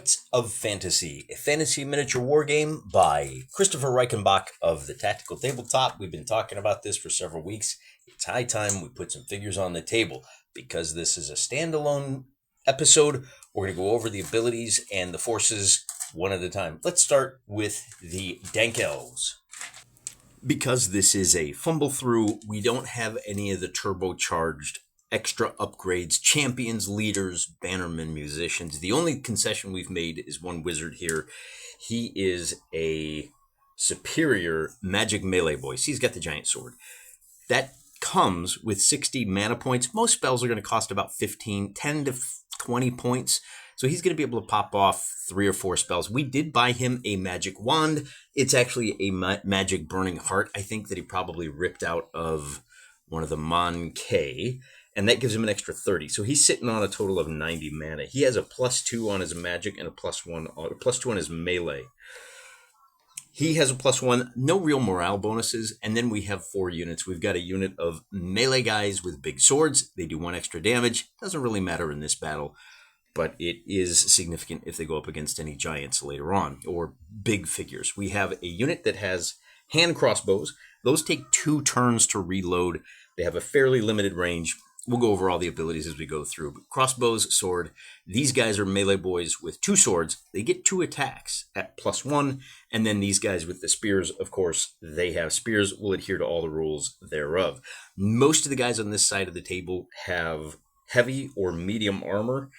Fights of Fantasy, a fantasy miniature war game by Christopher Reichenbach of the Tactical Tabletop. We've been talking about this for several weeks. It's high time we put some figures on the table. Because this is a standalone episode, we're going to go over the abilities and the forces one at a time. Let's start with the Dank Elves. Because this is a fumble through, we don't have any of the turbocharged extra upgrades, champions, leaders, bannermen, musicians. The only concession we've made is one wizard here. He is a superior magic melee boy. So he's got the giant sword. That comes with 60 mana points. Most spells are going to cost about 10 to 20 points. So he's going to be able to pop off 3 or 4 spells. We did buy him a magic wand. It's actually a magic burning heart, I think, that he probably ripped out of one of the Mon K. And that gives him an extra 30. So he's sitting on a total of 90 mana. He has a +2 on his magic and a +2 on his melee. He has a +1, no real morale bonuses, and then we have 4 units. We've got a unit of melee guys with big swords. They do 1 extra damage. Doesn't really matter in this battle, but it is significant if they go up against any giants later on, or big figures. We have a unit that has hand crossbows. Those take 2 turns to reload. They have a fairly limited range. We'll go over all the abilities as we go through. But crossbows, sword. These guys are melee boys with 2 swords. They get 2 attacks at +1. And then these guys with the spears, of course, they have spears, will adhere to all the rules thereof. Most of the guys on this side of the table have heavy or medium armor.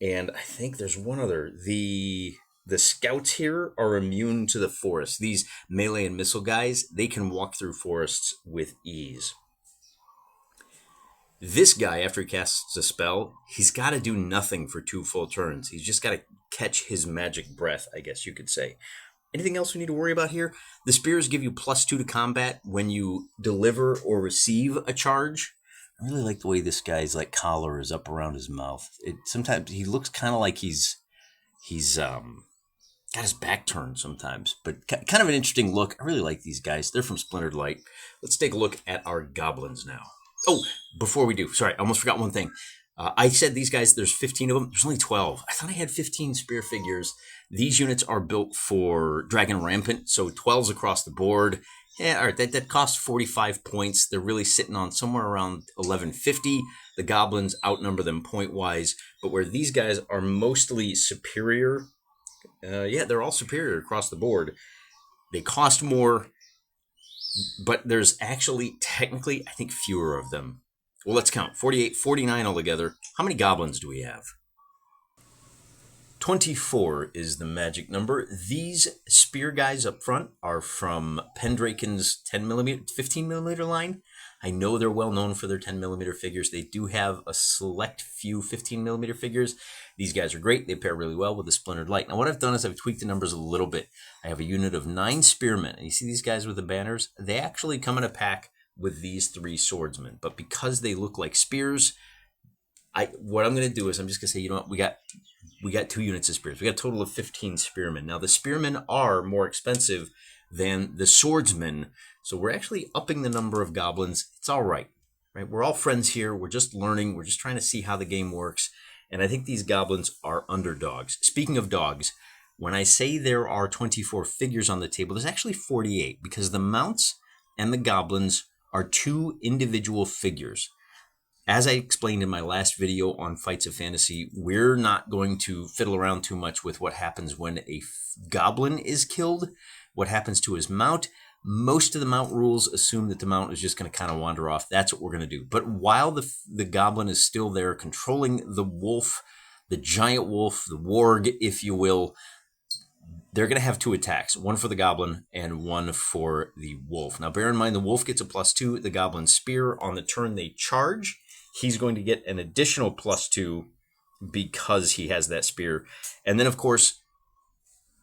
And I think there's one other. The scouts here are immune to the forest. These melee and missile guys, they can walk through forests with ease. This guy, after he casts a spell, he's got to do nothing for 2 full turns. He's just got to catch his magic breath, I guess you could say. Anything else we need to worry about here? The spears give you +2 to combat when you deliver or receive a charge. I really like the way this guy's collar is up around his mouth. Sometimes he looks kind of like he's got his back turned sometimes, but kind of an interesting look. I really like these guys. They're from Splintered Light. Let's take a look at our goblins now. Oh, before we do, sorry, I almost forgot one thing. I said these guys, there's 15 of them. There's only 12. I thought I had 15 spear figures. These units are built for Dragon Rampant, so 12s across the board. Yeah, all right, that costs 45 points. They're really sitting on somewhere around 1150. The goblins outnumber them point-wise, but where these guys are mostly superior, they're all superior across the board. They cost more, but there's actually, technically, I think fewer of them. Well, let's count. 48, 49 altogether. How many goblins do we have? 24 is the magic number. These spear guys up front are from Pendraken's 15mm line. I know they're well known for their 10mm figures. They do have a select few 15mm figures. These guys are great. They pair really well with the Splintered Light. Now, what I've done is I've tweaked the numbers a little bit. I have a unit of 9 spearmen. And you see these guys with the banners? They actually come in a pack with these 3 swordsmen. But because they look like spears, what I'm going to do is I'm just going to say, you know what, we got 2 units of spears. We got a total of 15 spearmen. Now, the spearmen are more expensive than the swordsmen, so we're actually upping the number of goblins. It's all right? We're all friends here. We're just learning. We're just trying to see how the game works, and I think these goblins are underdogs. Speaking of dogs, when I say there are 24 figures on the table, there's actually 48, because the mounts and the goblins are 2 individual figures. As I explained in my last video on Fights of Fantasy, we're not going to fiddle around too much with what happens when a goblin is killed, what happens to his mount. Most of the mount rules assume that the mount is just going to kind of wander off. That's what we're going to do. But while the goblin is still there controlling the wolf, the giant wolf, the warg, if you will, they're going to have 2 attacks, one for the goblin and one for the wolf. Now, bear in mind, the wolf gets a +2, the goblin spear. On the turn they charge, he's going to get an additional +2 because he has that spear. And then, of course,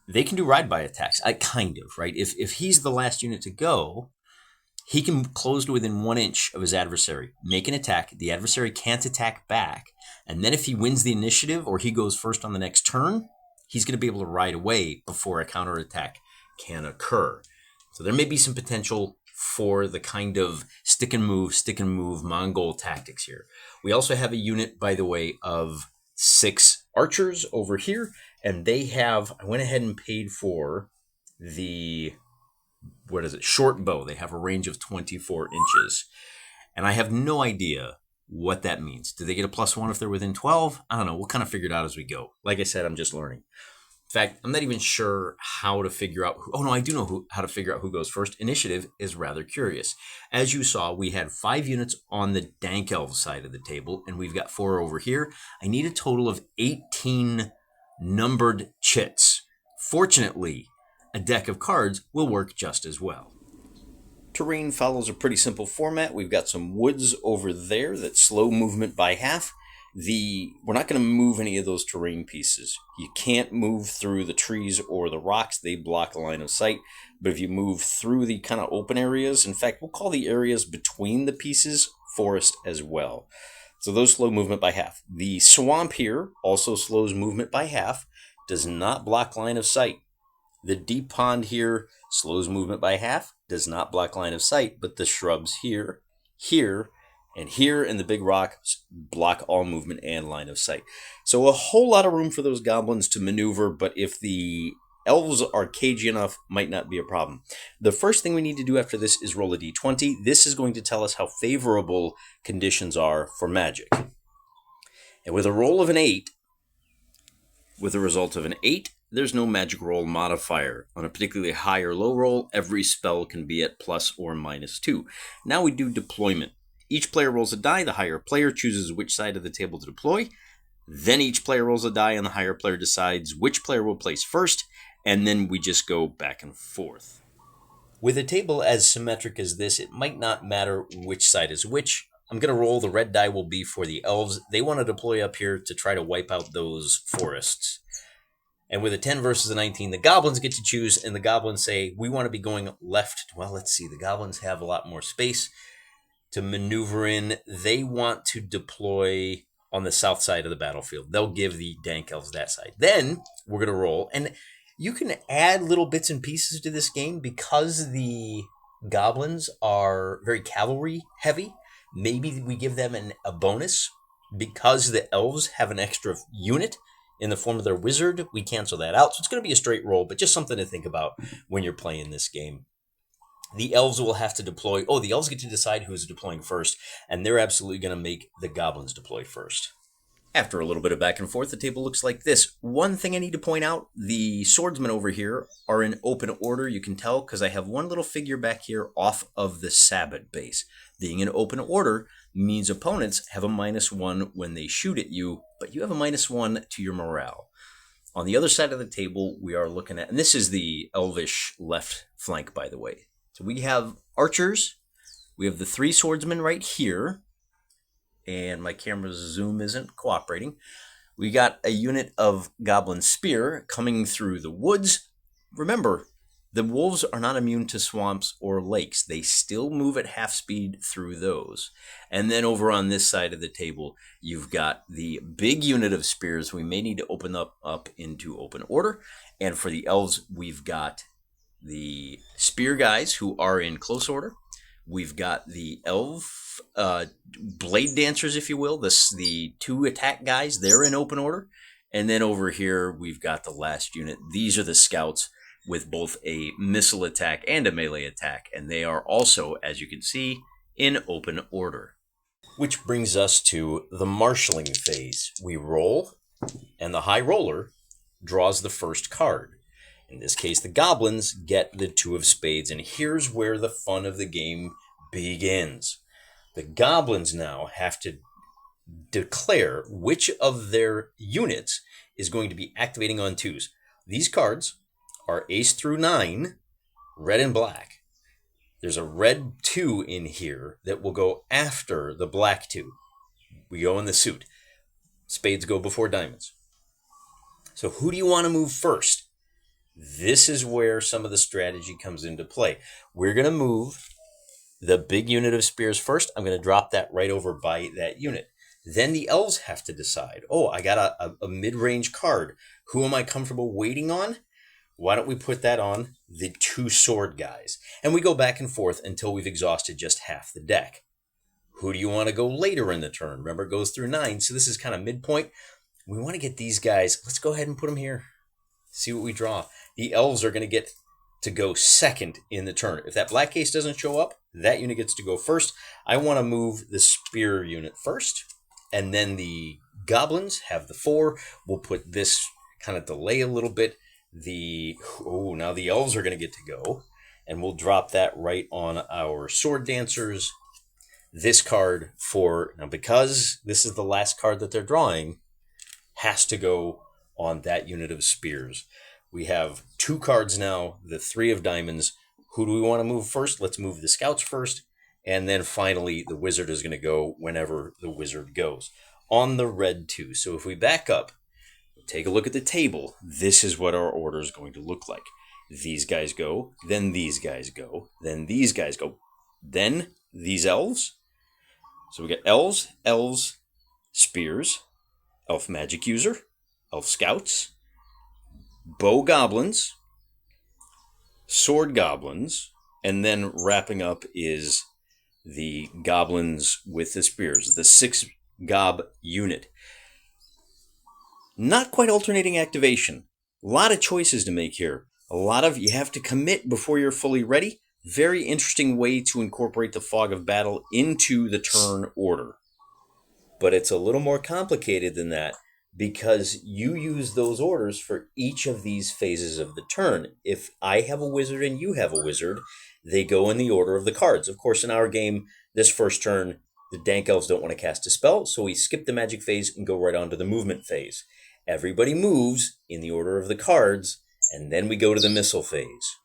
they can do ride-by attacks, right? If he's the last unit to go, he can close to within 1 inch of his adversary, make an attack. The adversary can't attack back. And then if he wins the initiative or he goes first on the next turn, he's going to be able to ride away before a counterattack can occur. So there may be some potential for the kind of stick and move Mongol tactics here. We also have a unit, by the way, of 6 archers over here, And they have, I went ahead and paid for the, short bow. They have a range of 24 inches. And I have no idea what that means. Do they get a +1 if they're within 12? I don't know. We'll kind of figure it out as we go. Like I said, I'm just learning. In fact, I'm not even sure how to figure out who, oh no, I do know how to figure out who goes first. Initiative is rather curious. As you saw, we had 5 units on the Dank Elf side of the table, and we've got 4 over here. I need a total of 18 numbered chits. Fortunately, a deck of cards will work just as well. Terrain follows a pretty simple format. We've got some woods over there that slow movement by half. We're not going to move any of those terrain pieces. You can't move through the trees or the rocks. They block a line of sight. But if you move through the kind of open areas, in fact, we'll call the areas between the pieces forest as well. So those slow movement by half. The swamp here also slows movement by half, does not block line of sight. The deep pond here slows movement by half, does not block line of sight, but the shrubs here, and here in the big rocks block all movement and line of sight. So a whole lot of room for those goblins to maneuver, but if the elves are cagey enough, might not be a problem. The first thing we need to do after this is roll a d20. This is going to tell us how favorable conditions are for magic. And with a roll of an 8, with a result of an 8, there's no magic roll modifier. On a particularly high or low roll, every spell can be at + or -2. Now we do deployment. Each player rolls a die. The higher player chooses which side of the table to deploy. Then each player rolls a die, and the higher player decides which player will place first, and then we just go back and forth. With a table as symmetric as this, it might not matter which side is which. I'm going to roll. The red die will be for the elves. They want to deploy up here to try to wipe out those forests. And with a 10 versus a 19, the goblins get to choose, and the goblins say, we want to be going left. Well, let's see. The goblins have a lot more space to maneuver in. They want to deploy on the south side of the battlefield. They'll give the Dank Elves that side. Then we're going to roll. And you can add little bits and pieces to this game because the goblins are very cavalry heavy. Maybe we give them a bonus because the elves have an extra unit in the form of their wizard. We cancel that out. So it's going to be a straight roll, but just something to think about when you're playing this game. The elves will have to deploy. Oh, the elves get to decide who's deploying first, and they're absolutely going to make the goblins deploy first. After a little bit of back and forth, the table looks like this. One thing I need to point out, the swordsmen over here are in open order. You can tell because I have one little figure back here off of the sabbat base. Being in open order means opponents have a -1 when they shoot at you, but you have a -1 to your morale. On the other side of the table, we are looking at, and this is the elvish left flank, by the way. So we have archers. We have the 3 swordsmen right here. And my camera's zoom isn't cooperating. We got a unit of goblin spear coming through the woods. Remember, the wolves are not immune to swamps or lakes. They still move at half speed through those. And then over on this side of the table, you've got the big unit of spears. We may need to open up into open order. And for the elves, we've got the spear guys who are in close order. We've got the elf blade dancers, if you will, the 2 attack guys. They're in open order. And then over here, we've got the last unit. These are the scouts with both a missile attack and a melee attack. And they are also, as you can see, in open order. Which brings us to the marshalling phase. We roll, and the high roller draws the first card. In this case, the goblins get the 2 of spades, and here's where the fun of the game begins. The goblins now have to declare which of their units is going to be activating on 2s. These cards are ace through 9, red and black. There's a red 2 in here that will go after the black 2. We go in the suit. Spades go before diamonds. So who do you want to move first? This is where some of the strategy comes into play. We're going to move the big unit of spears first. I'm going to drop that right over by that unit. Then the elves have to decide, oh, I got a mid-range card. Who am I comfortable waiting on? Why don't we put that on the 2 sword guys? And we go back and forth until we've exhausted just half the deck. Who do you want to go later in the turn? Remember, it goes through 9, so this is kind of midpoint. We want to get these guys. Let's go ahead and put them here. See what we draw. The elves are going to get to go second in the turn. If that black case doesn't show up, that unit gets to go first. I want to move the spear unit first, and then the goblins have the 4. We'll put this kind of delay a little bit. Now the elves are going to get to go, and we'll drop that right on our sword dancers. This card now, because this is the last card that they're drawing, has to go on that unit of spears. We have 2 cards now, the 3 of diamonds. Who do we want to move first? Let's move the scouts first. And then finally, the wizard is going to go whenever the wizard goes. On the red 2. So if we back up, take a look at the table, this is what our order is going to look like. These guys go, then these guys go, then these guys go, then these elves. So we got elves, spears, elf magic user, elf scouts, bow goblins, sword goblins, and then wrapping up is the goblins with the spears, the 6 gob unit. Not quite alternating activation. A lot of choices to make here. You have to commit before you're fully ready. Very interesting way to incorporate the fog of battle into the turn order. But it's a little more complicated than that, because you use those orders for each of these phases of the turn. If I have a wizard and you have a wizard, they go in the order of the cards. Of course, in our game, this first turn, the Dank Elves don't want to cast a spell, so we skip the magic phase and go right on to the movement phase. Everybody moves in the order of the cards, and then we go to the missile phase.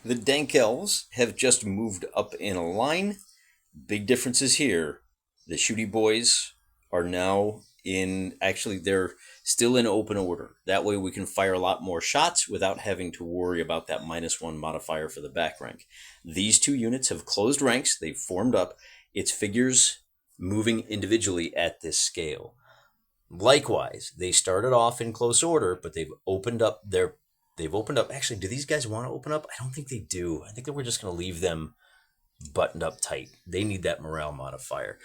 The Dank Elves have just moved up in a line. Big differences here. The Shooty Boys are now they're still in open order. That way we can fire a lot more shots without having to worry about that -1 modifier for the back rank. These 2 units have closed ranks. They've formed up. It's figures moving individually at this scale. Likewise, they started off in close order, but they've opened up. Actually, do these guys want to open up? I don't think they do. I think that we're just going to leave them buttoned up tight. They need that morale modifier.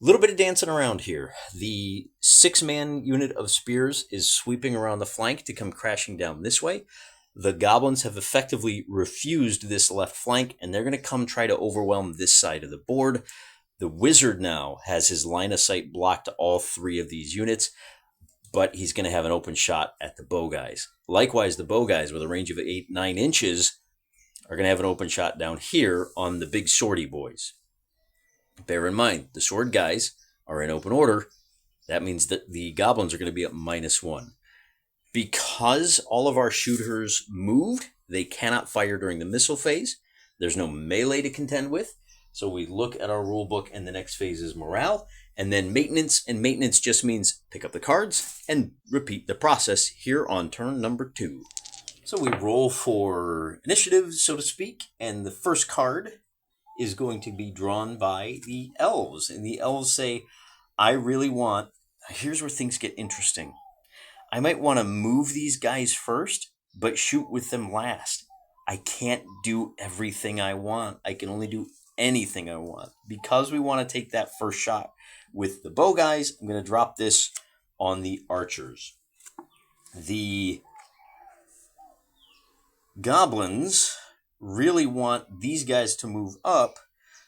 A little bit of dancing around here. The 6-man unit of spears is sweeping around the flank to come crashing down this way. The goblins have effectively refused this left flank, and they're going to come try to overwhelm this side of the board. The wizard now has his line of sight blocked to all 3 of these units, but he's going to have an open shot at the bow guys. Likewise, the bow guys with a range of 8-9 inches are going to have an open shot down here on the big swordy boys. Bear in mind, the sword guys are in open order. That means that the goblins are going to be at -1. Because all of our shooters moved, they cannot fire during the missile phase. There's no melee to contend with. So we look at our rule book, and the next phase is morale, and then maintenance. And maintenance just means pick up the cards and repeat the process here on turn number 2. So we roll for initiative, so to speak, and the first card is going to be drawn by the elves. And the elves say, here's where things get interesting. I might want to move these guys first, but shoot with them last. I can't do everything I want. I can only do anything I want. Because we want to take that first shot with the bow guys, I'm going to drop this on the archers. The goblins really want these guys to move up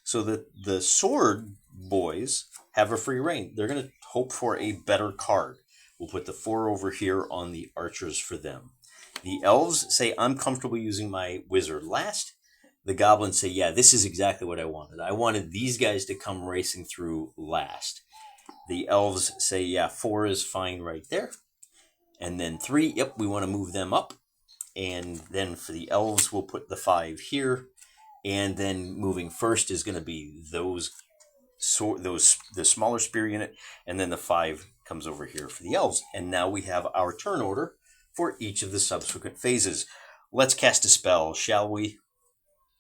so that the sword boys have a free reign. They're going to hope for a better card. We'll put the 4 over here on the archers for them. The elves say, I'm comfortable using my wizard last. The goblins say, yeah, this is exactly what I wanted. I wanted these guys to come racing through last. The elves say, yeah, 4 is fine right there. And then 3, yep, we want to move them up. And then for the elves, we'll put the 5 here. And then moving first is going to be the smaller spear unit. And then the 5 comes over here for the elves. And now we have our turn order for each of the subsequent phases. Let's cast a spell, shall we?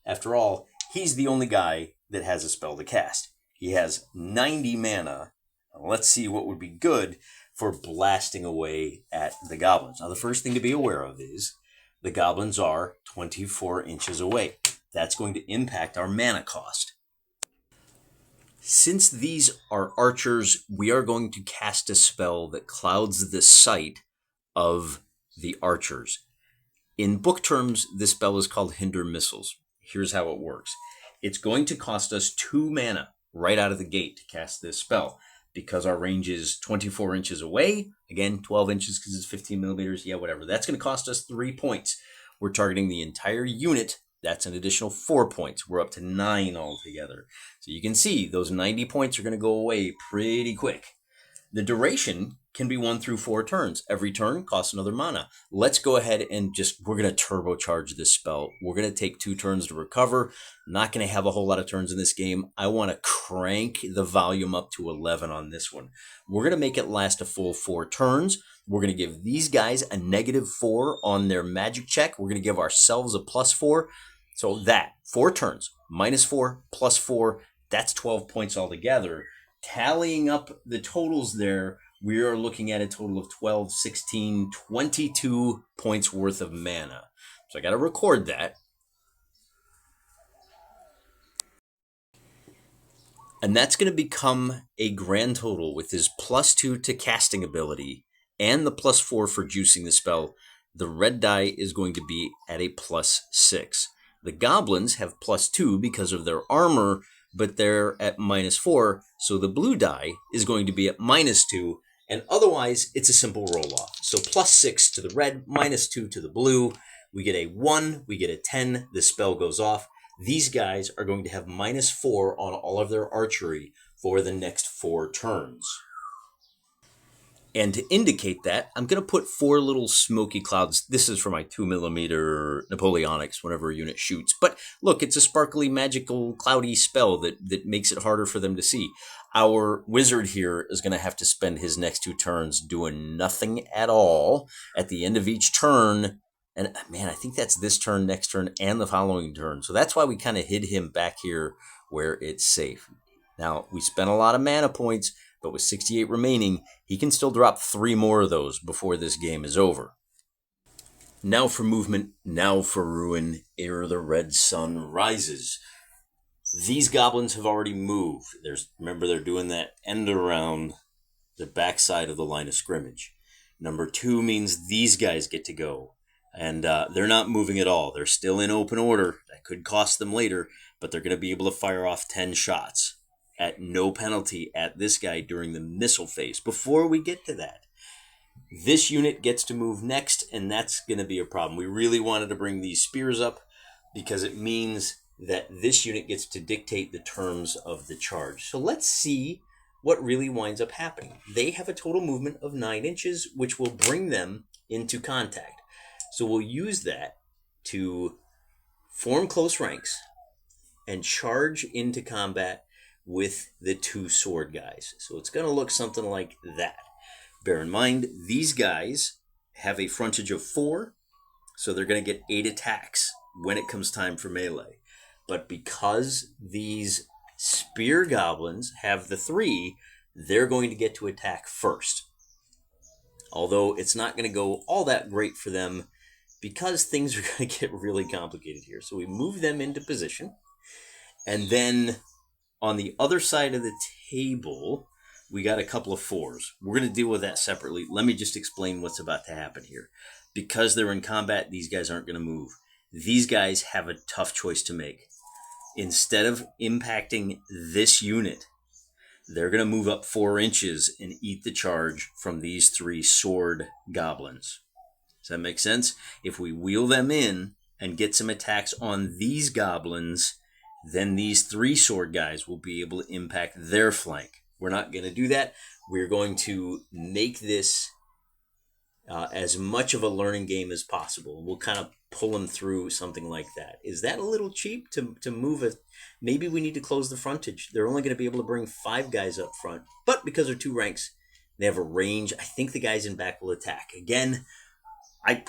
After all, he's the only guy that has a spell to cast. He has 90 mana. Let's see what would be good for blasting away at the goblins. Now, the first thing to be aware of is the goblins are 24 inches away. That's going to impact our mana cost. Since these are archers, we are going to cast a spell that clouds the sight of the archers. In book terms, this spell is called Hinder Missiles. Here's how it works. It's going to cost us 2 mana right out of the gate to cast this spell because our range is 24 inches away. Again, 12 inches because it's 15 millimeters. Yeah, whatever. That's going to cost us 3 points. We're targeting the entire unit. That's an additional 4 points. We're up to 9 altogether. So you can see those 90 points are going to go away pretty quick. The duration can be 1 through 4 turns. Every turn costs another mana. Let's go ahead and we're going to turbocharge this spell. We're going to take 2 turns to recover. Not going to have a whole lot of turns in this game. I want to crank the volume up to 11 on this one. We're going to make it last a full 4 turns. We're going to give these guys a -4 on their magic check. We're going to give ourselves a +4. So that, 4 turns, -4, +4, that's 12 points altogether. Tallying up the totals there, we are looking at a total of 12, 16, 22 points worth of mana. So I got to record that. And that's going to become a grand total with his +2 to casting ability and the +4 for juicing the spell. The red die is going to be at a +6. The goblins have +2 because of their armor, but they're at -4, so the blue die is going to be at -2, and otherwise it's a simple roll-off. So +6 to the red, -2 to the blue. We get a 1, we get a 10, the spell goes off. These guys are going to have -4 on all of their archery for the next 4 turns. And to indicate that, I'm going to put 4 little smoky clouds. This is for my 2mm Napoleonics whenever a unit shoots. But look, it's a sparkly, magical, cloudy spell that makes it harder for them to see. Our wizard here is going to have to spend his next 2 turns doing nothing at all at the end of each turn. And man, I think that's this turn, next turn, and the following turn. So that's why we kind of hid him back here where it's safe. Now, we spent a lot of mana points, but with 68 remaining, he can still drop 3 more of those before this game is over. Now for movement, now for ruin, ere the red sun rises. These goblins have already moved. Remember, they're doing that end around the backside of the line of scrimmage. Number 2 means these guys get to go. And they're not moving at all. They're still in open order. That could cost them later, but they're going to be able to fire off 10 shots at no penalty at this guy during the missile phase. Before we get to that, this unit gets to move next, and that's going to be a problem. We really wanted to bring these spears up because it means that this unit gets to dictate the terms of the charge. So let's see what really winds up happening. They have a total movement of 9 inches, which will bring them into contact. So we'll use that to form close ranks and charge into combat with the 2 sword guys. So it's going to look something like that. Bear in mind, these guys have a frontage of 4, so they're going to get 8 attacks when it comes time for melee. But because these spear goblins have the 3, they're going to get to attack first. Although it's not going to go all that great for them because things are going to get really complicated here. So we move them into position, and then on the other side of the table, we got a couple of 4s. We're going to deal with that separately. Let me just explain what's about to happen here. Because they're in combat, these guys aren't going to move. These guys have a tough choice to make. Instead of impacting this unit, they're going to move up 4 inches and eat the charge from these 3 sword goblins. Does that make sense? If we wheel them in and get some attacks on these goblins, then these 3 sword guys will be able to impact their flank. We're not going to do that. We're going to make this as much of a learning game as possible. We'll kind of pull them through something like that. Is that a little cheap to move it? Maybe we need to close the frontage. They're only going to be able to bring 5 guys up front, but because they're 2 ranks, they have a range. I think the guys in back will attack. Again, I'm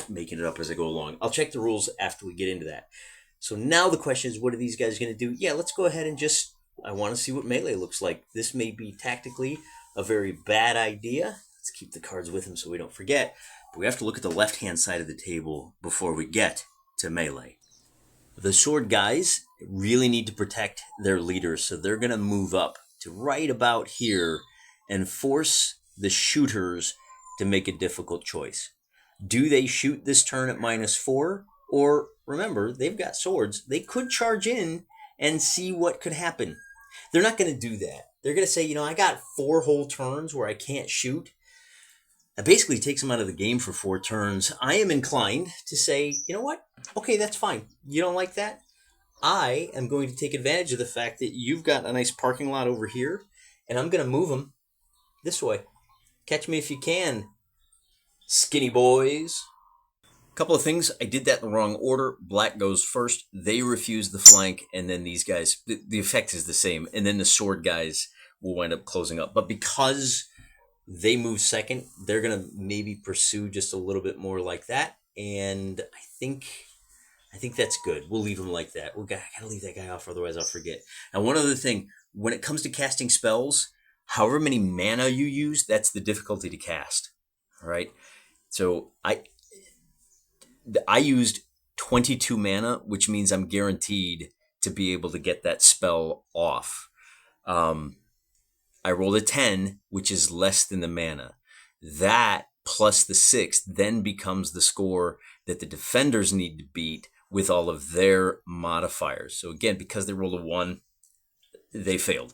making it up as I go along. I'll check the rules after we get into that. So now the question is, what are these guys going to do? Yeah, let's go ahead and I want to see what melee looks like. This may be tactically a very bad idea. Let's keep the cards with him so we don't forget. But we have to look at the left-hand side of the table before we get to melee. The sword guys really need to protect their leaders, so they're going to move up to right about here and force the shooters to make a difficult choice. Do they shoot this turn at -4? Or remember, they've got swords. They could charge in and see what could happen. They're not going to do that. They're going to say, I got 4 whole turns where I can't shoot. That basically takes them out of the game for 4 turns. I am inclined to say, you know what? Okay, that's fine. You don't like that? I am going to take advantage of the fact that you've got a nice parking lot over here, and I'm going to move them this way. Catch me if you can, skinny boys. Couple of things. I did that in the wrong order. Black goes first. They refuse the flank, and then these guys, the effect is the same. And then the sword guys will wind up closing up. But because they move second, they're going to maybe pursue just a little bit more like that. And I think that's good. We'll leave him like that. I gotta leave that guy off, otherwise I'll forget. And one other thing, when it comes to casting spells, however many mana you use, that's the difficulty to cast. All right. So I used 22 mana, which means I'm guaranteed to be able to get that spell off. I rolled a 10, which is less than the mana. That plus the 6 then becomes the score that the defenders need to beat with all of their modifiers. So again, because they rolled a 1, they failed.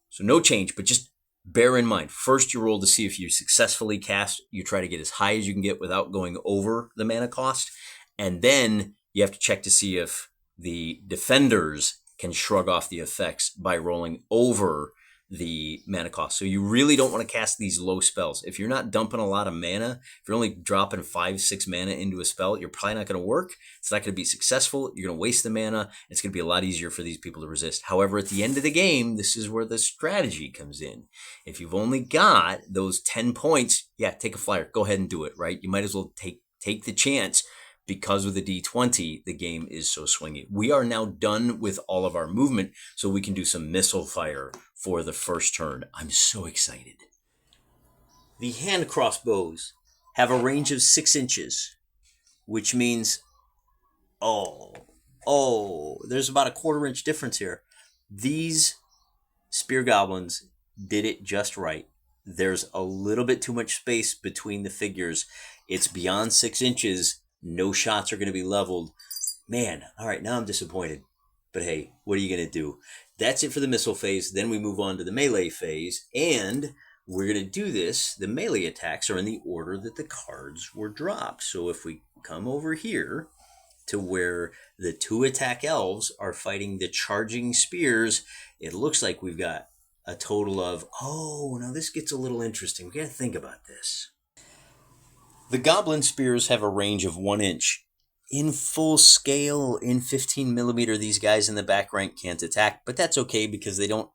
So no change, but just bear in mind, first you roll to see if you successfully cast. You try to get as high as you can get without going over the mana cost. And then you have to check to see if the defenders can shrug off the effects by rolling over the mana cost. So you really don't want to cast these low spells. If you're not dumping a lot of mana, if you're only dropping 5-6 mana into a spell, you're probably not going to work. It's not going to be successful. You're going to waste the mana. It's going to be a lot easier for these people to resist. However, at the end of the game, this is where the strategy comes in. If you've only got those 10 points, yeah, take a flyer. Go ahead and do it, right? You might as well take the chance. Because with the D20, the game is so swingy. We are now done with all of our movement, so we can do some missile fire for the first turn. I'm so excited. The hand crossbows have a range of 6 inches, which means, there's about a 1/4 inch difference here. These spear goblins did it just right. There's a little bit too much space between the figures. It's beyond 6 inches. No shots are going to be leveled. Man, all right, now I'm disappointed. But hey, what are you going to do? That's it for the missile phase. Then we move on to the melee phase. And we're going to do this. The melee attacks are in the order that the cards were dropped. So if we come over here to where the 2 attack elves are fighting the charging spears, it looks like we've got a total of, now this gets a little interesting. We got to think about this. The goblin spears have a range of 1 inch. In full scale, in 15 millimeter, these guys in the back rank can't attack, but that's okay because they don't.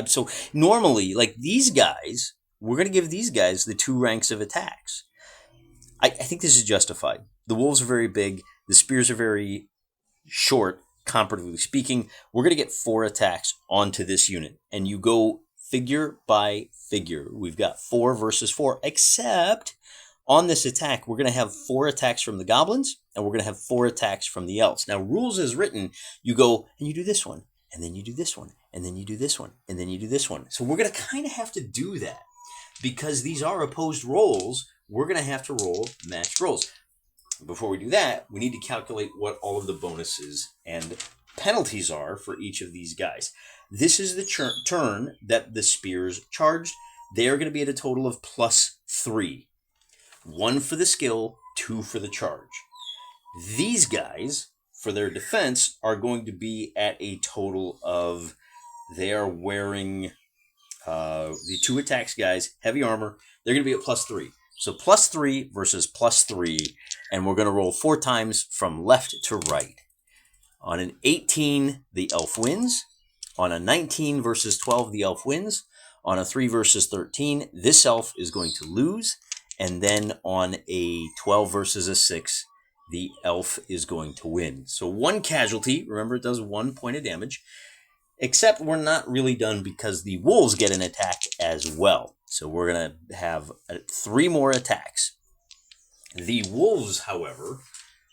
So normally, like these guys, we're going to give these guys the 2 ranks of attacks. I think this is justified. The wolves are very big. The spears are very short, comparatively speaking. We're going to get 4 attacks onto this unit, and you go figure by figure. We've got 4 versus 4, except on this attack, we're going to have 4 attacks from the goblins, and we're going to have 4 attacks from the elves. Now, rules as written, you go and you do this one, and then you do this one, and then you do this one, and then you do this one. So we're going to kind of have to do that. Because these are opposed rolls, we're going to have to roll matched rolls. Before we do that, we need to calculate what all of the bonuses and penalties are for each of these guys. This is the turn that the spears charged. They are going to be at a total of +3. 1 for the skill, 2 for the charge. These guys, for their defense, are going to be at a total of, they are wearing, the 2 attacks guys, heavy armor, they're going to be at +3. So +3 versus +3, and we're going to roll 4 times from left to right. On an 18, the elf wins. On a 19 versus 12, the elf wins. On a 3 versus 13, this elf is going to lose. And then on a 12 versus a 6, the elf is going to win. So 1 casualty. Remember, it does 1 point of damage. Except we're not really done because the wolves get an attack as well. So we're going to have 3 more attacks. The wolves, however,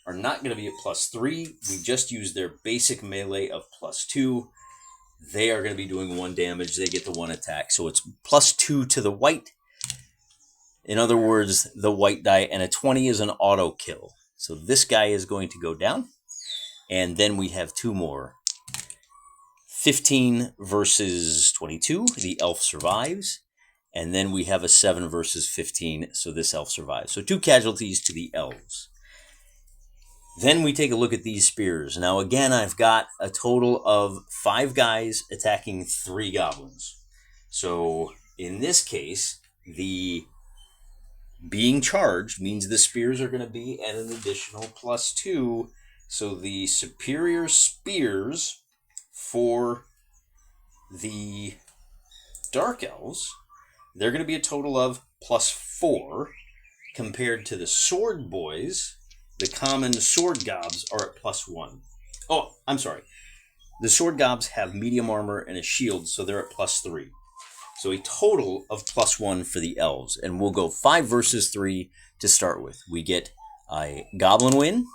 are not going to be at +3. We just used their basic melee of +2. They are going to be doing 1 damage. They get the 1 attack. So it's +2 to the white. In other words, the white die, and a 20 is an auto kill. So this guy is going to go down. And then we have two more. 15 versus 22, the elf survives. And then we have a 7 versus 15, so this elf survives. So 2 casualties to the elves. Then we take a look at these spears. Now again, I've got a total of 5 guys attacking 3 goblins. So in this case, the being charged means the spears are going to be at an additional +2. So the superior spears for the dark elves, they're going to be a total of +4, compared to the sword boys. The common sword gobs are at +1. Oh, I'm sorry. The sword gobs have medium armor and a shield, so they're at +3. So a total of +1 for the elves. And we'll go 5 versus 3 to start with. We get a goblin win.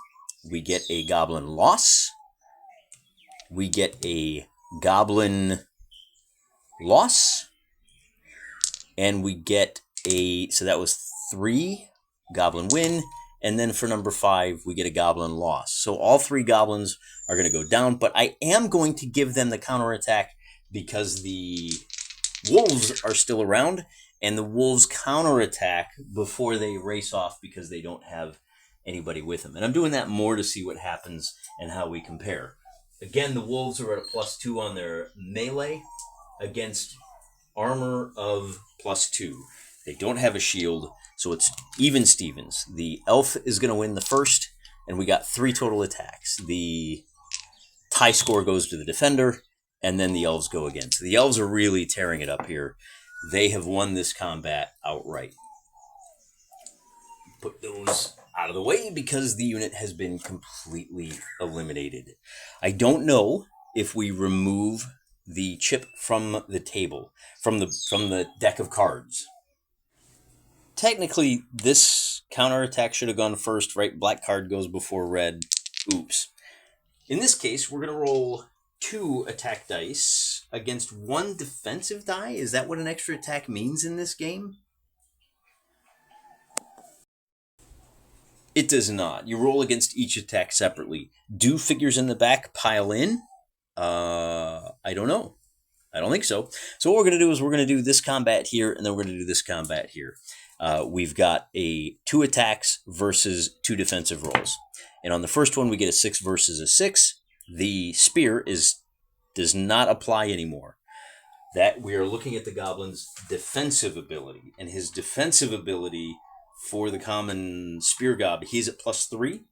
We get a goblin loss. We get a goblin loss. And we get so that was 3 goblin win. And then for number 5, we get a goblin loss. So all 3 goblins are going to go down. But I am going to give them the counterattack because the wolves are still around, and the wolves counterattack before they race off because they don't have anybody with them. And I'm doing that more to see what happens and how we compare. Again, the wolves are at a +2 on their melee against armor of +2. They don't have a shield, so it's even Stevens. The elf is going to win the first, and we got 3 total attacks. The tie score goes to the defender, and then the elves go again. So the elves are really tearing it up here. They have won this combat outright. Put those out of the way because the unit has been completely eliminated. I don't know if we remove the chip from the table, from the deck of cards. Technically, this counterattack should have gone first, right? Black card goes before red. Oops. In this case, we're going to roll 2 attack dice against 1 defensive die. Is that what an extra attack means in this game? It does not. You roll against each attack separately. Do figures in the back pile in? I don't know. I don't think so. So what we're going to do is we're going to do this combat here, and then we're going to do this combat here. We've got 2 attacks versus 2 defensive rolls. And on the first one, we get a 6 versus a 6. The spear does not apply anymore. That we are looking at the goblin's defensive ability, and his defensive ability for the common spear gob, he's at +3.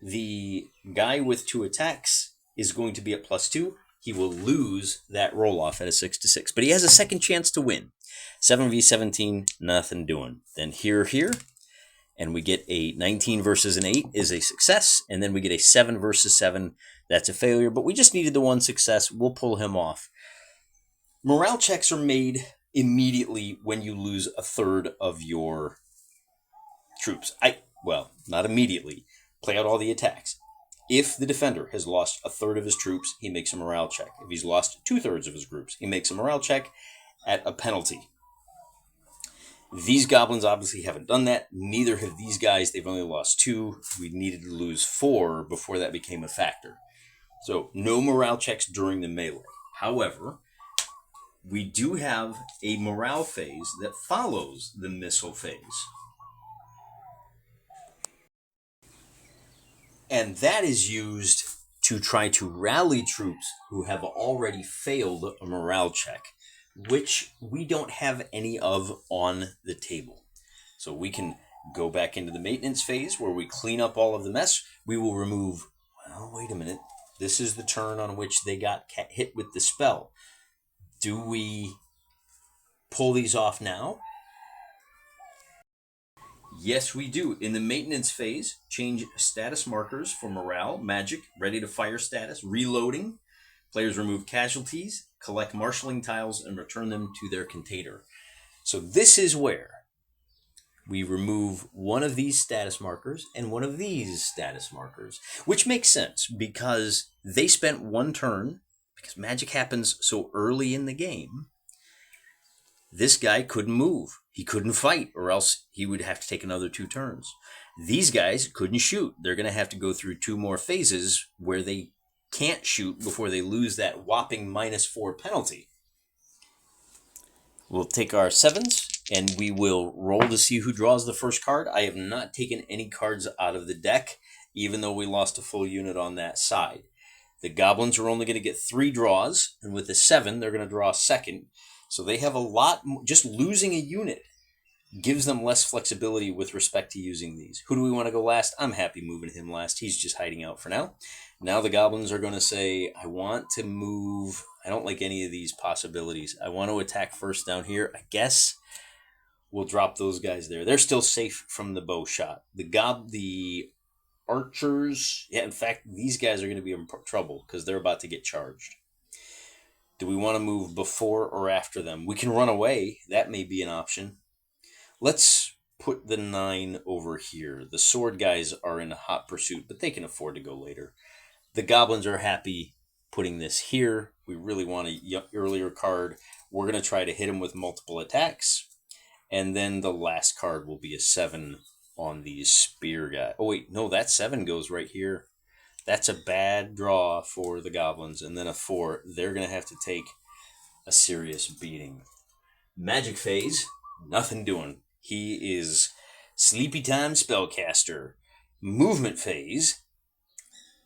The guy with 2 attacks is going to be at +2. He will lose that roll off at a 6-6, but he has a second chance to win. 7v17, nothing doing. Then here, and we get a 19 versus an 8 is a success, and then we get a 7 versus 7. That's a failure, but we just needed the 1 success. We'll pull him off. Morale checks are made immediately when you lose a third of your troops. Well, not immediately. Play out all the attacks. If the defender has lost a third of his troops, he makes a morale check. If he's lost 2/3 of his groups, he makes a morale check at a penalty. These goblins obviously haven't done that. Neither have these guys. They've only lost 2. We needed to lose 4 before that became a factor. So no morale checks during the melee. However, we do have a morale phase that follows the missile phase. And that is used to try to rally troops who have already failed a morale check, which we don't have any of on the table. So we can go back into the maintenance phase where we clean up all of the mess. We will remove, well, wait a minute. This is the turn on which they got hit with the spell. Do we pull these off now? Yes, we do. In the maintenance phase, change status markers for morale, magic, ready to fire status, reloading. Players remove casualties, collect marshalling tiles, and return them to their container. So this is where we remove one of these status markers and one of these status markers, which makes sense because they spent 1 turn, because magic happens so early in the game. This guy couldn't move. He couldn't fight, or else he would have to take another 2 turns. These guys couldn't shoot. They're going to have to go through 2 more phases where they can't shoot before they lose that whopping -4 penalty. We'll take our 7s, and we will roll to see who draws the first card. I have not taken any cards out of the deck, even though we lost a full unit on that side. The goblins are only going to get 3 draws, and with the 7, they're going to draw a second. So they have a lot. Just losing a unit gives them less flexibility with respect to using these. Who do we want to go last? I'm happy moving him last. He's just hiding out for now. Now the goblins are going to say, I want to move. I don't like any of these possibilities. I want to attack first down here. I guess we'll drop those guys there. They're still safe from the bow shot. The archers, yeah, in fact, these guys are going to be in trouble because they're about to get charged. Do we want to move before or after them? We can run away. That may be an option. Let's put the 9 over here. The sword guys are in hot pursuit, but they can afford to go later. The goblins are happy putting this here. We really want an earlier card. We're going to try to hit them with multiple attacks. And then the last card will be a 7 on these spear guys. Oh, wait, no, that 7 goes right here. That's a bad draw for the goblins. And then a 4. They're going to have to take a serious beating. Magic phase, nothing doing. He is sleepy time spellcaster. Movement phase,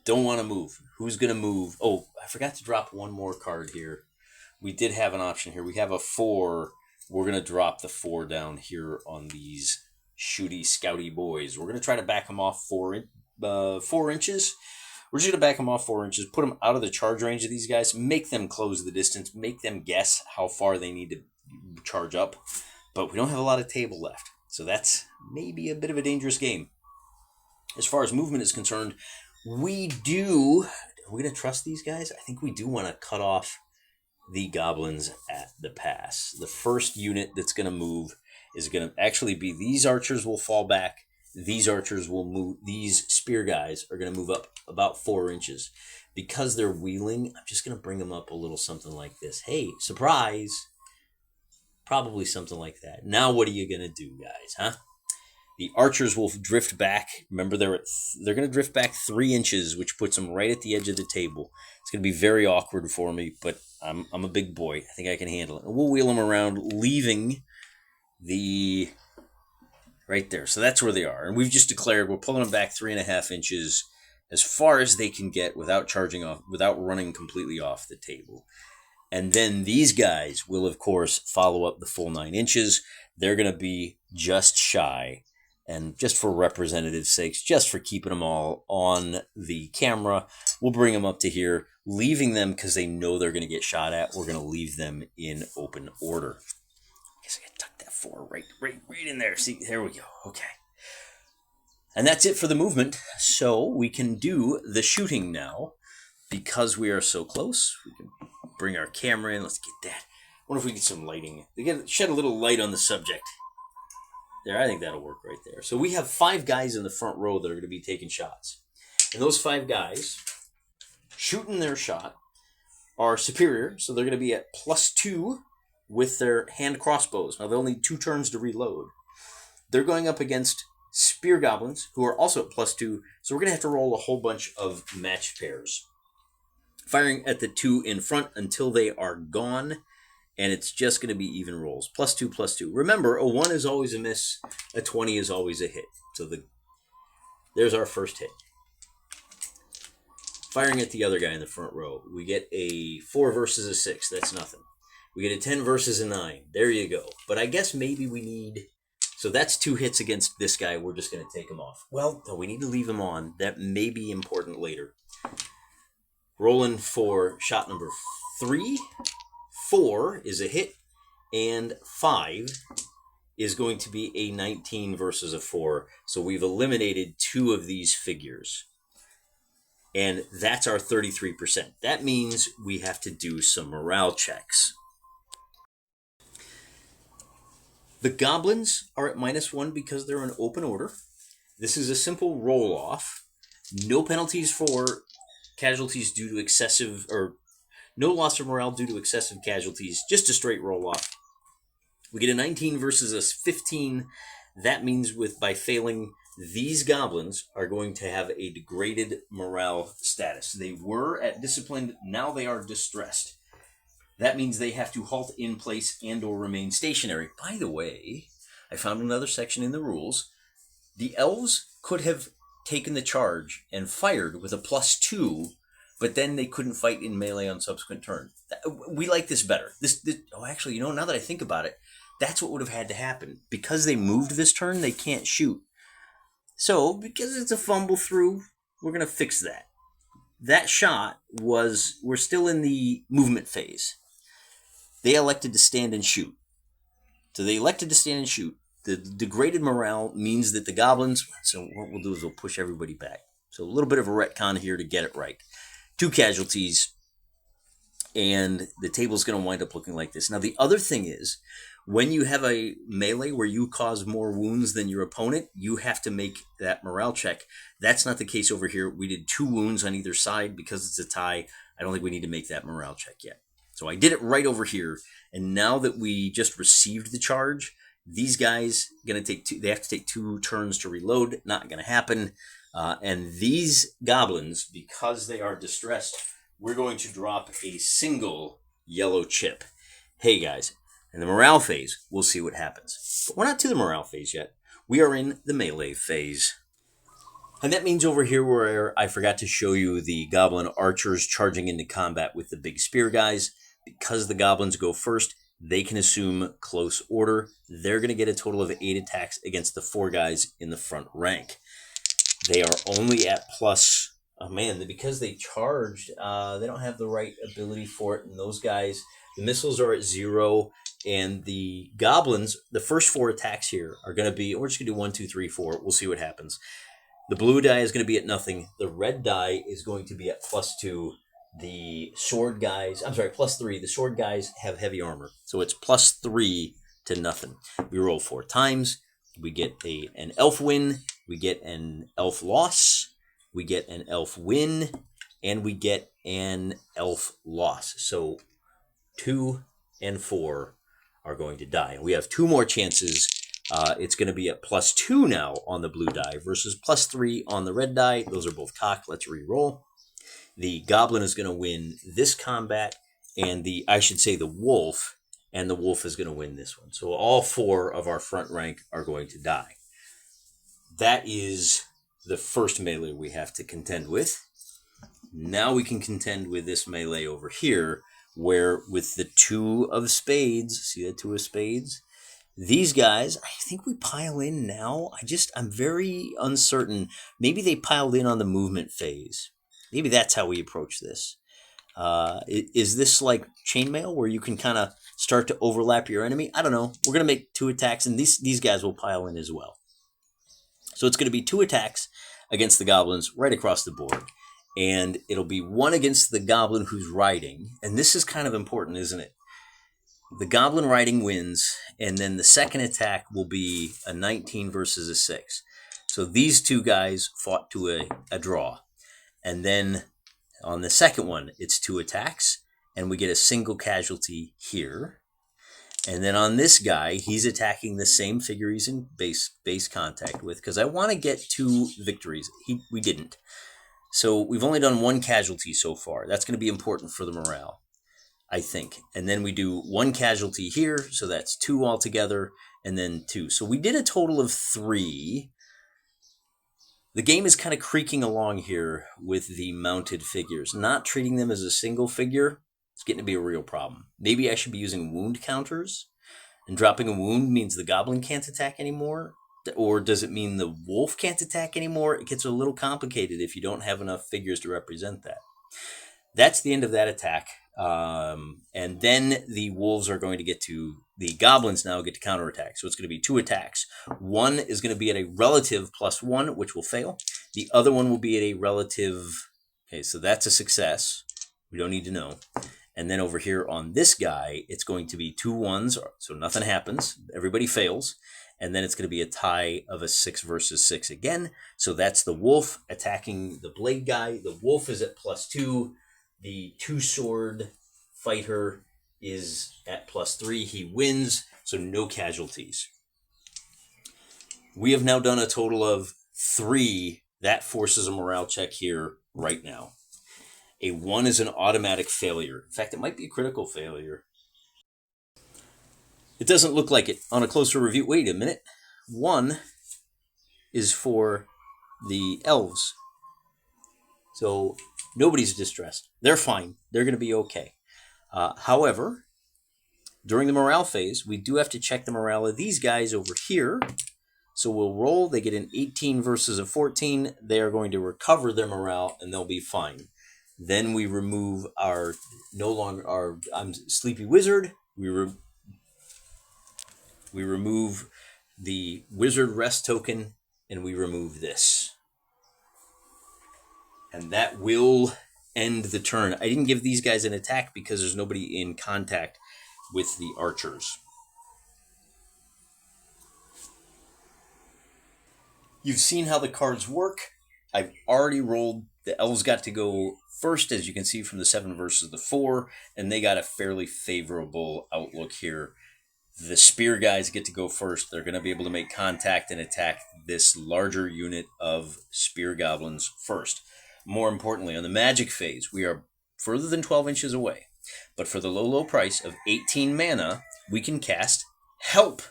don't want to move. Who's going to move? Oh, I forgot to drop one more card here. We did have an option here. We have a 4. We're going to drop the 4 down here on these shooty, scouty boys. We're going to try to back them off 4 inches. We're just going to back them off 4 inches, put them out of the charge range of these guys, make them close the distance, make them guess how far they need to charge up. But we don't have a lot of table left, so that's maybe a bit of a dangerous game. As far as movement is concerned, are we going to trust these guys? I think we do want to cut off the goblins at the pass. The first unit that's going to move is going to actually be these archers will fall back. These archers will move. These spear guys are going to move up about 4 inches. Because they're wheeling, I'm just going to bring them up a little something like this. Hey, surprise! Probably something like that. Now what are you going to do, guys, huh? The archers will drift back. Remember, they're going to drift back 3 inches, which puts them right at the edge of the table. It's going to be very awkward for me, but I'm a big boy. I think I can handle it. And we'll wheel them around, leaving the... right there. So that's where they are. And we've just declared we're pulling them back 3.5 inches as far as they can get without charging off, without running completely off the table. And then these guys will, of course, follow up the full 9 inches. They're going to be just shy. And just for representative sakes, just for keeping them all on the camera, we'll bring them up to here, leaving them because they know they're going to get shot at. We're going to leave them in open order. I guess I got to tuck that 4 right in there. See, there we go. Okay. And that's it for the movement. So we can do the shooting now. Because we are so close, we can bring our camera in. Let's get that. I wonder if we get some lighting. We get shed a little light on the subject. There, I think that'll work right there. So we have 5 guys in the front row that are going to be taking shots. And those 5 guys shooting their shot are superior. So they're going to be at +2 with their hand crossbows. Now they'll need 2 turns to reload. They're going up against spear goblins, who are also at +2. So we're going to have to roll a whole bunch of match pairs. Firing at the 2 in front until they are gone, and it's just going to be even rolls. +2, +2. Remember, a 1 is always a miss, a 20 is always a hit. So there's our first hit. Firing at the other guy in the front row. We get a 4 versus a 6. That's nothing. We get a 10 versus a 9. There you go. But I guess maybe we need... So that's 2 hits against this guy. We're just going to take him off. Well, no, we need to leave him on. That may be important later. Rolling for shot number 3. 4 is a hit, and 5 is going to be a 19 versus a 4. So we've eliminated 2 of these figures. And that's our 33%. That means we have to do some morale checks. The goblins are at -1 because they're in open order. This is a simple roll-off. No penalties for casualties due to excessive, or no loss of morale due to excessive casualties, just a straight roll-off. We get a 19 versus a 15. That means by failing, these goblins are going to have a degraded morale status. They were at disciplined, now they are distressed. That means they have to halt in place and or remain stationary. By the way, I found another section in the rules. The elves could have taken the charge and fired with a +2, but then they couldn't fight in melee on subsequent turn. We like this better. Actually, now that I think about it, that's what would have had to happen. Because they moved this turn, they can't shoot. So, because it's a fumble through, we're going to fix that. That shot we're still in the movement phase. They elected to stand and shoot. So they elected to stand and shoot. The degraded morale means that the goblins, so what we'll do is we'll push everybody back. So a little bit of a retcon here to get it right. 2 casualties, and the table's going to wind up looking like this. Now, the other thing is, when you have a melee where you cause more wounds than your opponent, you have to make that morale check. That's not the case over here. We did 2 wounds on either side because it's a tie. I don't think we need to make that morale check yet. So I did it right over here. And now that we just received the charge, these guys they have to take 2 turns to reload. Not going to happen. And these goblins, because they are distressed, we're going to drop a single yellow chip. Hey guys, in the morale phase, we'll see what happens. But we're not to the morale phase yet. We are in the melee phase. And that means over here where I forgot to show you the goblin archers charging into combat with the big spear guys. Because the goblins go first, they can assume close order. They're going to get a total of 8 attacks against the 4 guys in the front rank. They are only at plus... Oh man, because they charged, they don't have the right ability for it. And those guys, the missiles are at 0. And the goblins, the first 4 attacks here are going to be... We're just going to do 1, 2, 3, 4. We'll see what happens. The blue die is going to be at nothing. The red die is going to be at +2. The sword guys, +3. The sword guys have heavy armor. So it's +3 to nothing. We roll 4 times. We get an elf win. We get an elf loss. We get an elf win. And we get an elf loss. So 2 and 4 are going to die. And we have 2 more chances. It's going to be at +2 now on the blue die versus +3 on the red die. Those are both cocked. Let's re-roll. The goblin is going to win this combat, and the wolf, and the wolf is going to win this one. So all 4 of our front rank are going to die. That is the first melee we have to contend with. Now we can contend with this melee over here, where with the 2 of spades, see that 2 of spades? These guys, I think we pile in now. I'm very uncertain. Maybe they piled in on the movement phase. Maybe that's how we approach this. Is this like chainmail where you can kind of start to overlap your enemy? I don't know. We're going to make 2 attacks, and these guys will pile in as well. So it's going to be 2 attacks against the goblins right across the board. And it'll be 1 against the goblin who's riding. And this is kind of important, isn't it? The goblin riding wins, and then the second attack will be a 19 versus a 6. So these 2 guys fought to a draw. And then on the second one, it's 2 attacks, and we get a single casualty here. And then on this guy, he's attacking the same figure he's in base contact with, because I want to get 2 victories. We didn't. So we've only done 1 casualty so far. That's going to be important for the morale, I think. And then we do 1 casualty here, so that's 2 altogether, and then 2. So we did a total of 3. The game is kind of creaking along here with the mounted figures. Not treating them as a single figure, it's getting to be a real problem. Maybe I should be using wound counters, and dropping a wound means the goblin can't attack anymore? Or does it mean the wolf can't attack anymore? It gets a little complicated if you don't have enough figures to represent that. That's the end of that attack. And then the wolves are going to the goblins now get to counterattack. So it's going to be 2 attacks. 1 is going to be at a relative +1, which will fail. The other one will be at a relative, okay, so that's a success. We don't need to know. And then over here on this guy, it's going to be 2 1s, so nothing happens. Everybody fails. And then it's going to be a tie of a 6 versus 6 again. So that's the wolf attacking the blade guy. The wolf is at +2. The 2-sword fighter is at +3. He wins. So no casualties. We have now done a total of 3. That forces a morale check here right now. A 1 is an automatic failure. In fact, it might be a critical failure. It doesn't look like it on a closer review. Wait a minute. 1 is for the elves. So nobody's distressed. They're fine. They're going to be okay. However, during the morale phase, we do have to check the morale of these guys over here. So we'll roll. They get an 18 versus a 14. They are going to recover their morale, and they'll be fine. Then we remove our Sleepy Wizard. We remove the Wizard Rest token, and we remove this. And that will end the turn. I didn't give these guys an attack because there's nobody in contact with the archers. You've seen how the cards work. I've already rolled. The elves got to go first, as you can see from the 7 versus the 4, and they got a fairly favorable outlook here. The spear guys get to go first. They're going to be able to make contact and attack this larger unit of spear goblins first. More importantly, on the magic phase, we are further than 12 inches away. But for the low price of 18 mana, we can cast Help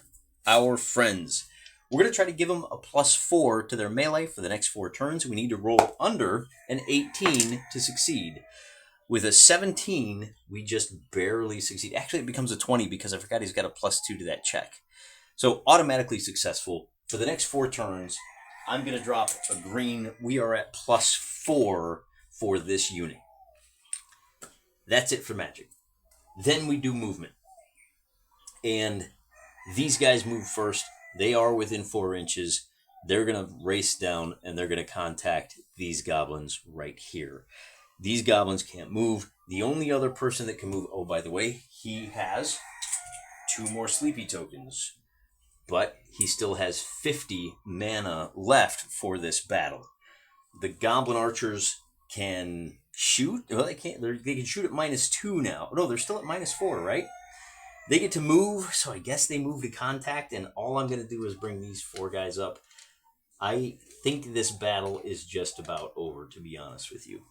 Our Friends. We're going to try to give them a +4 to their melee for the next 4 turns. We need to roll under an 18 to succeed. With a 17, we just barely succeed. Actually, it becomes a 20 because I forgot he's got a +2 to that check. So automatically successful. For the next 4 turns, I'm going to drop a green. We are at +4 for this unit. That's it for magic. Then we do movement. And these guys move first. They are within 4 inches. They're going to race down, and they're going to contact these goblins right here. These goblins can't move. The only other person that can move, oh, by the way, he has 2 more sleepy tokens. But he still has 50 mana left for this battle. The goblin archers can shoot. Well, they can't. They can shoot at -2 now. No, they're still at -4, right? They get to move, so I guess they move to contact, and all I'm going to do is bring these 4 guys up. I think this battle is just about over, to be honest with you.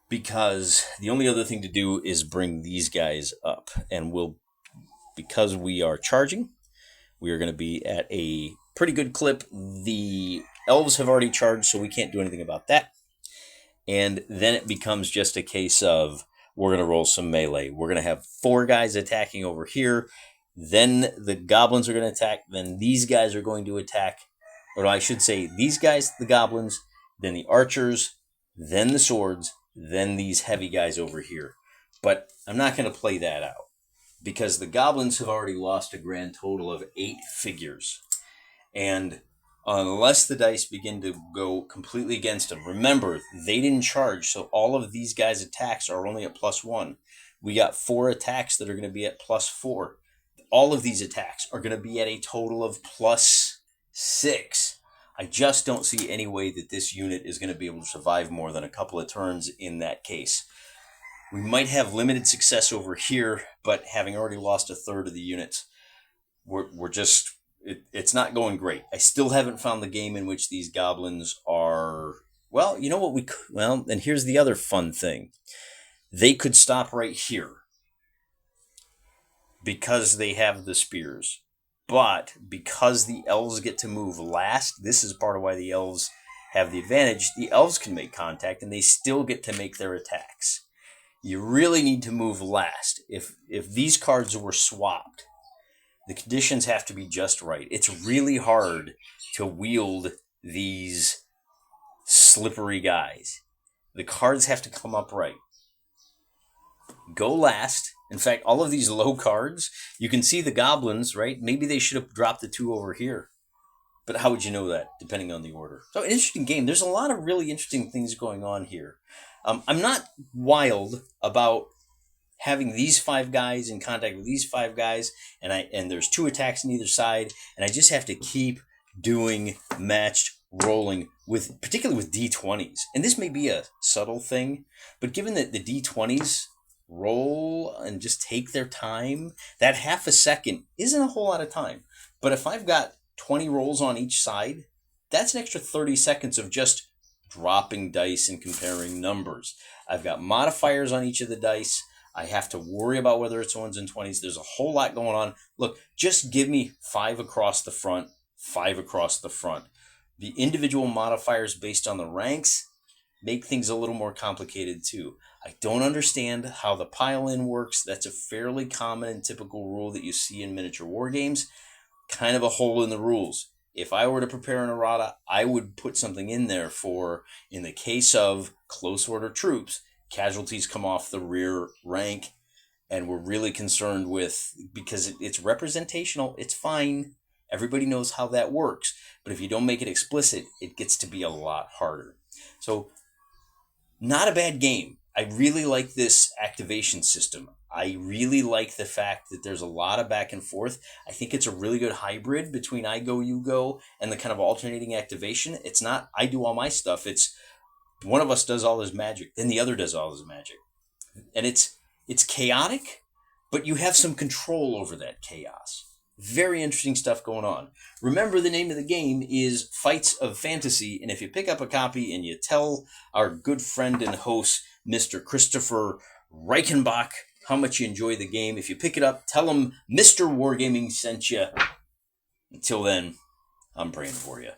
Because the only other thing to do is bring these guys up. And because we are charging, we are going to be at a pretty good clip. The elves have already charged, so we can't do anything about that. And then it becomes just a case of we're going to roll some melee. We're going to have 4 guys attacking over here. Then the goblins are going to attack. Then these guys are going to attack. Or I should say these guys, the goblins, then the archers, then the swords, then these heavy guys over here. But I'm not going to play that out because the goblins have already lost a grand total of 8 figures. And unless the dice begin to go completely against them, remember, they didn't charge, so all of these guys' attacks are only at +1. We got 4 attacks that are going to be at +4. All of these attacks are going to be at a total of +6. I just don't see any way that this unit is going to be able to survive more than a couple of turns in that case. We might have limited success over here, but having already lost a third of the units, it's not going great. I still haven't found the game in which these goblins are, well, you know what and here's the other fun thing. They could stop right here because they have the spears. But because the elves get to move last, this is part of why the elves have the advantage. The elves can make contact, and they still get to make their attacks. You really need to move last. If these cards were swapped, the conditions have to be just right. It's really hard to wield these slippery guys. The cards have to come up right. Go last. In fact, all of these low cards, you can see the goblins, right? Maybe they should have dropped the 2 over here. But how would you know that, depending on the order? So, an interesting game. There's a lot of really interesting things going on here. I'm not wild about having these 5 guys in contact with these 5 guys, and there's 2 attacks on either side, and I just have to keep doing matched rolling, particularly with D20s. And this may be a subtle thing, but given that the D20s roll and just take their time. That half a second isn't a whole lot of time. But if I've got 20 rolls on each side, that's an extra 30 seconds of just dropping dice and comparing numbers. I've got modifiers on each of the dice. I have to worry about whether it's ones and 20s. There's a whole lot going on. Look, just give me 5 across the front, 5 across the front. The individual modifiers based on the ranks make things a little more complicated too. I don't understand how the pile-in works. That's a fairly common and typical rule that you see in miniature war games. Kind of a hole in the rules. If I were to prepare an errata, I would put something in there for, in the case of close order troops, casualties come off the rear rank, and we're really concerned with, because it's representational, it's fine. Everybody knows how that works. But if you don't make it explicit, it gets to be a lot harder. So, not a bad game. I really like this activation system. I really like the fact that there's a lot of back and forth. I think it's a really good hybrid between I go, you go, and the kind of alternating activation. It's not I do all my stuff. It's one of us does all his magic, then the other does all his magic. And it's chaotic, but you have some control over that chaos. Very interesting stuff going on. Remember, the name of the game is Fights of Fantasy, and if you pick up a copy and you tell our good friend and host, Mr. Christopher Reichenbach, how much you enjoy the game, if you pick it up, tell him Mr. Wargaming sent you. Until then, I'm praying for you.